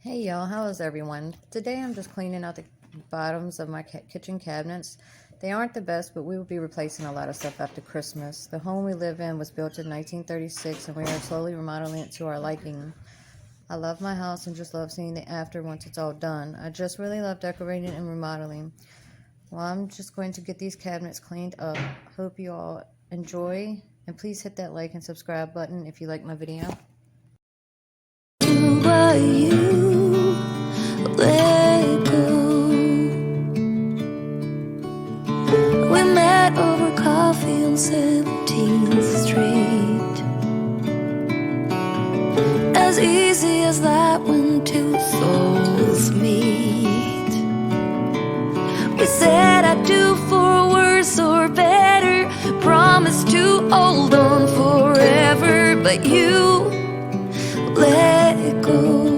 Hey y'all, how is everyone? Today I'm just cleaning out the bottoms of my kitchen cabinets. They aren't the best, but we will be replacing a lot of stuff after Christmas. The home we live in was built in 1936 and we are slowly remodeling it to our liking. I love my house and just love seeing the after once it's all done. I just really love decorating and remodeling. Well, I'm just going to get these cabinets cleaned up. Hope you all enjoy, and please hit that like and subscribe button if you like my video. But you let go. We met over coffee on 17th Street. As easy as that when two souls meet. We said I do for worse or better, promised to hold on forever, but you let go.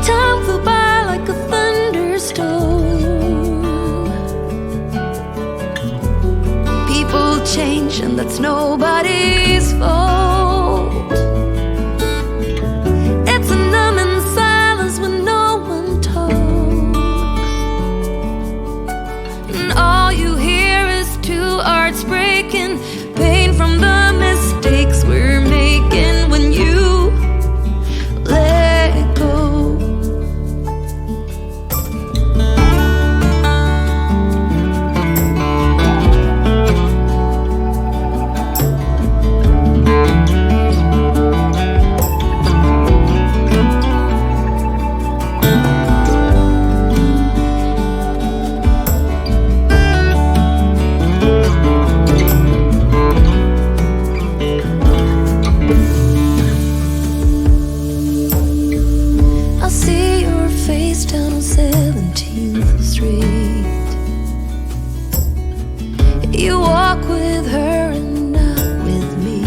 Time flew by like a thunderstorm. People change and that's nobody's fault. It's a numbing silence when no one talks, and all you hear is two hearts breaking, pain from the mistakes we're making when you let go. Down on 17th Street, you walk with her and not with me.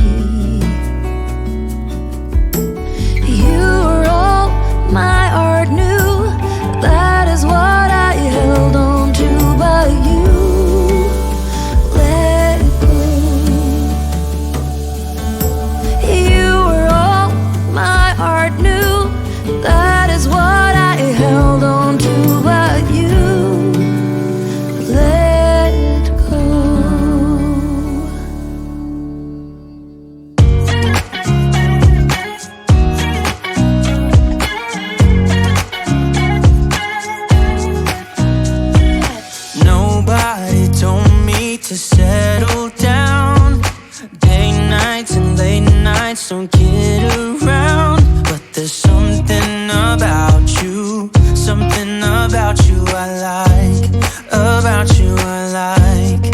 You are all my art knew, that is what I held on to, but you let go. You are all my art knew, that is what I held on to, but you let go. Nobody told me to settle down. Day nights and late nights don't get around, but there's something about you, something about you I like, about you I like.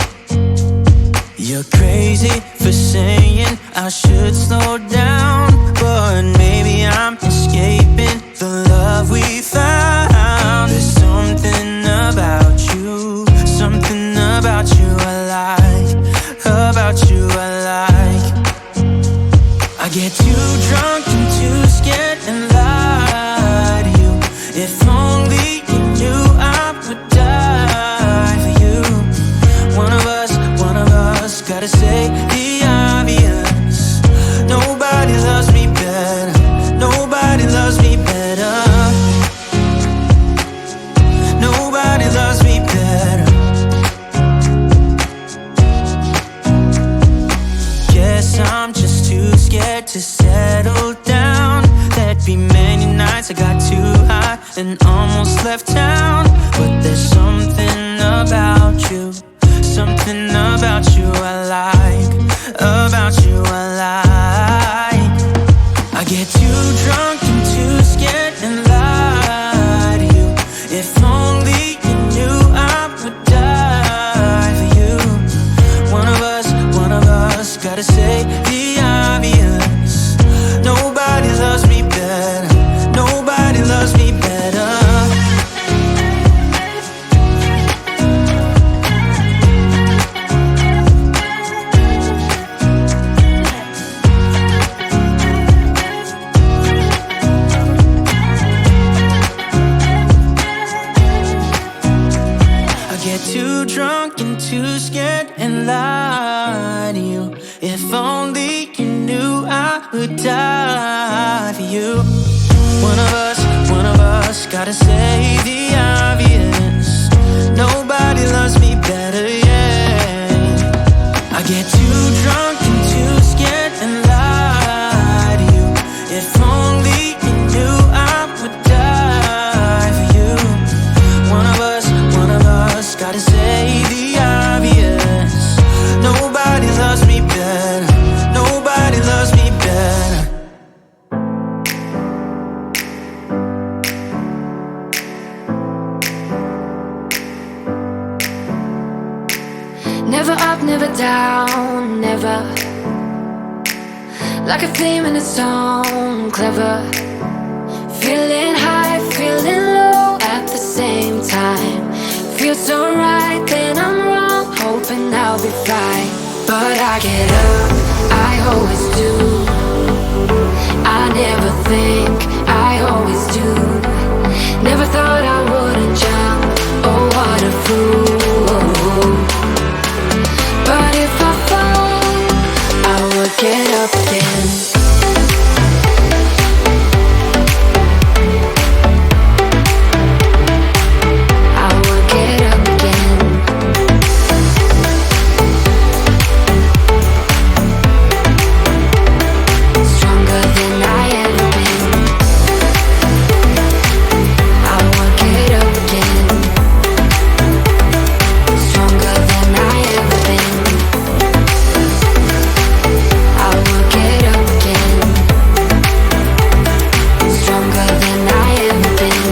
You're crazy for saying I should slow down, but maybe I'm escaping the love we found. There's something about you, something about you I like, about you I like. I get too drunk and too scared and lie to you. If only you knew I would die for you. One of us gotta say the obvious. Nobody loves me better, nobody loves me better, nobody loves me better. Guess I'm just too scared to settle down. There'd be many nights I got too high and almost left town, but there's something about you, something about you I like, about you I like. I get too drunk and too scared and lie to you. If only you knew I would die for you. One of us gotta say the obvious. Nobody loves me better, nobody loves me better. beside you. If only you knew I would die for you. One of us gotta say the obvious. Nobody loves me better, yeah. I get too drunk and too scared and lie to you. If only you knew I would die for you. One of us gotta say the obvious. Nobody loves me better. Nobody loves me better. Never up, never down, never. Like a theme in a song, clever. Feeling high, feeling low at the same time. Feels so right, then I'm wrong, hoping I'll be fine. But I get up, I always do. I never think, I always do. Never thought I wouldn't jump, oh what a fool. But if I fall, I would get up again. I would get up again. Stronger than I ever been. I would get up again. Stronger than I ever been. I will get up again. Stronger than I ever been.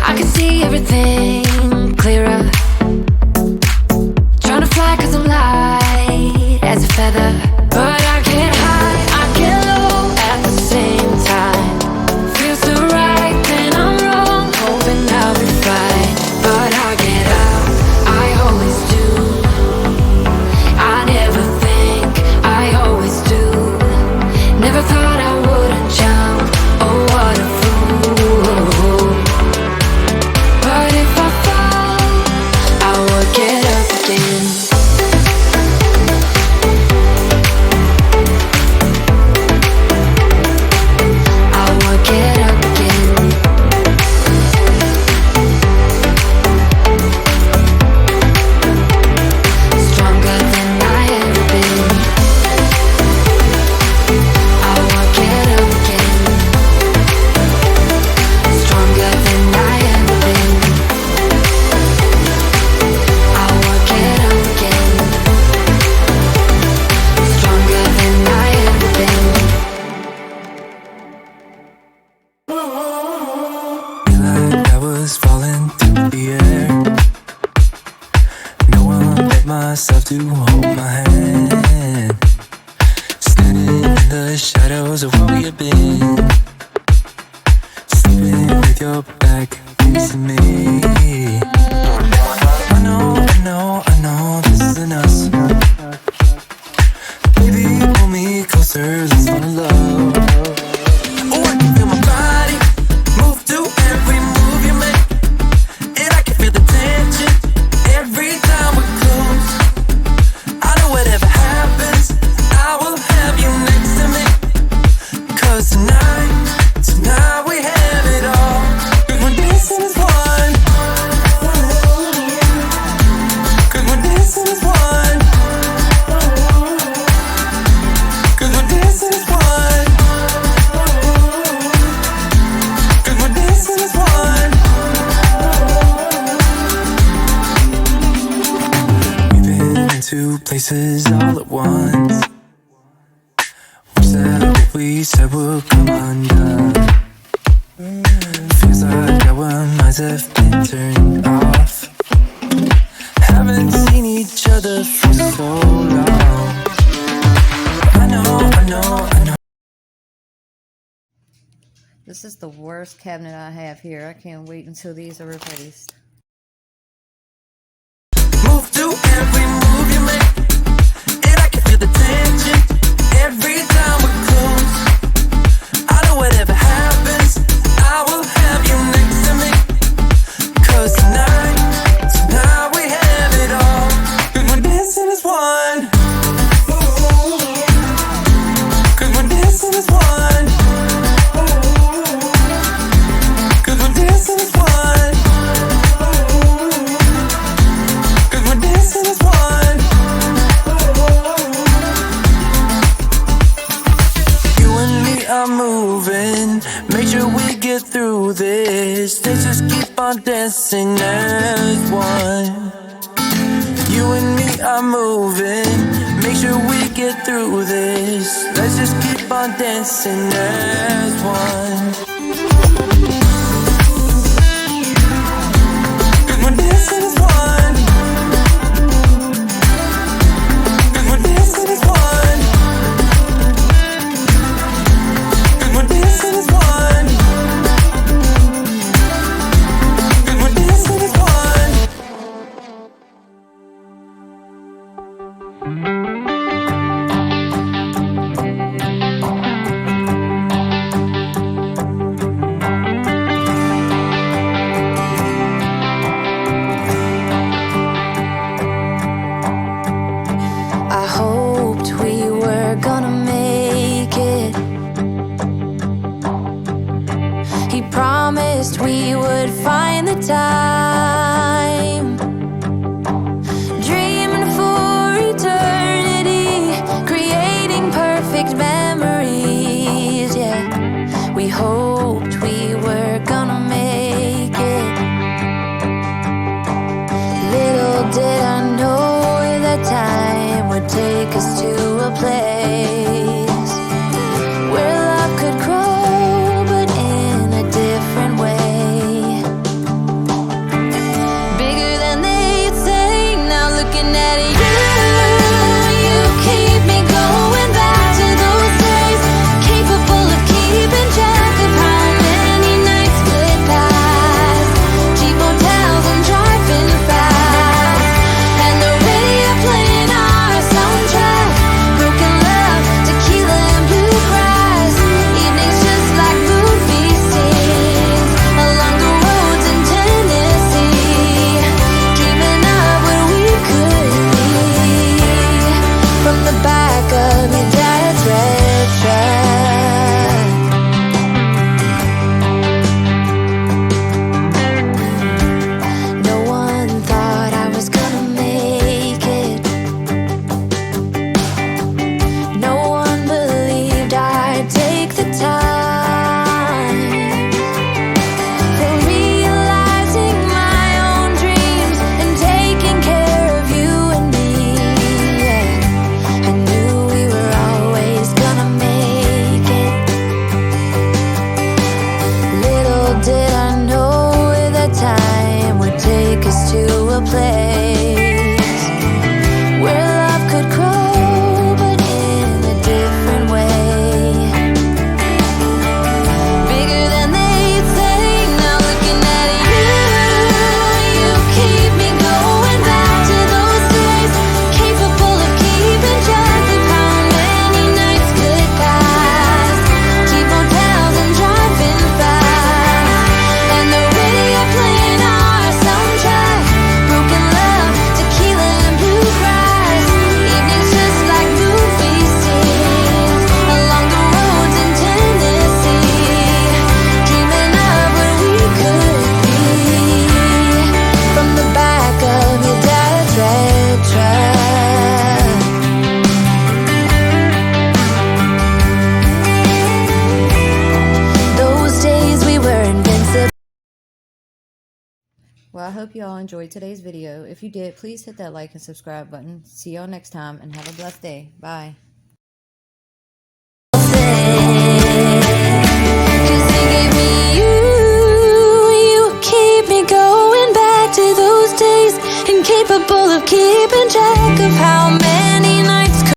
I can see everything clearer. Trying to fly 'cause I'm light as a feather. But I get high, I get low at the same time. Feels so right, then I'm wrong, hoping I'll be fine. But I get up, I always do. I never think, I always do. Never thought I wouldn't jump, oh what a fool. But if I fall, I would get up again. I would get up again. Stronger than I ever been. I will get up again. Stronger than I ever been. I will get up again. Stronger than I ever been. Like I was falling through the air. No one but myself to hold my hand. Standing in the shadows of where we have been. Sleeping with your back facing me. I know this isn't us. Baby, pull me closer, let's fall in love. Oh, I can feel my body move to every move you make. And I can feel the tension every time we're close. I know whatever happens, I will have you next to me. 'Cause tonight we have it all. 'Cause we're dancing as one. 'Cause we're dancing as one. 'Cause we're dancing as one. 'Cause we're dancing as one. We've been into places all at once. Wish that what we said would come undone. Feels like our minds have been turned off. Haven't seen each other for so long. I know. This is the worst cabinet I have here. I can't wait until these are replaced. Move to every move you make. And I can feel the tension every time we're close. I know whatever happens, I will have you next to me. 'Cause tonight we have it all. 'Cause we're dancing as one. Let's just keep on dancing as one. You and me are moving, make sure we get through this. Let's just keep on dancing as one. And we're dancing as one. And we're dancing as one. And we're dancing as one. And we're dancing as one. I hoped we were gonna make it. He promised we would find the time, dreaming for eternity, creating perfect memories. Yeah, we hoped we were gonna make it. Little did I know that time would take us to a place where love could grow, but in a different way. Bigger than they'd say. Now looking at you, you keep me going back to those days, capable of keeping track of how many nights could pass. Cheap hotels and driving fast, and the radio playing our soundtrack. Broken love, tequila and bluegrass. Evenings just like movie scenes along the roads in Tennessee. Dreaming of what we could be from the back of your dad's red truck. No one thought I was gonna make it. No one believed I'd take the time for realizing my own dreams and taking care of you and me. Yeah, I knew we were always gonna make it. Little did I know that time would take us to a place where love could grow, but in a different way. Bigger than they'd say. Now looking at you, you keep me going back to those days, capable of keeping track of how many nights could pass. Cheap hotels and driving fast, and the radio playing our soundtrack. Broken love, tequila and bluegrass. Evenings just like movie scenes along the roads in Tennessee. Dreaming of what we could be from the back of your dad's red truck. Those days we were invincible. Well, I hope you all enjoyed today's video. If you did, please hit that like and subscribe button. See y'all next time and have a blessed day. Bye. Cause they gave me you. You keep me going back to those days, incapable of keeping track of how many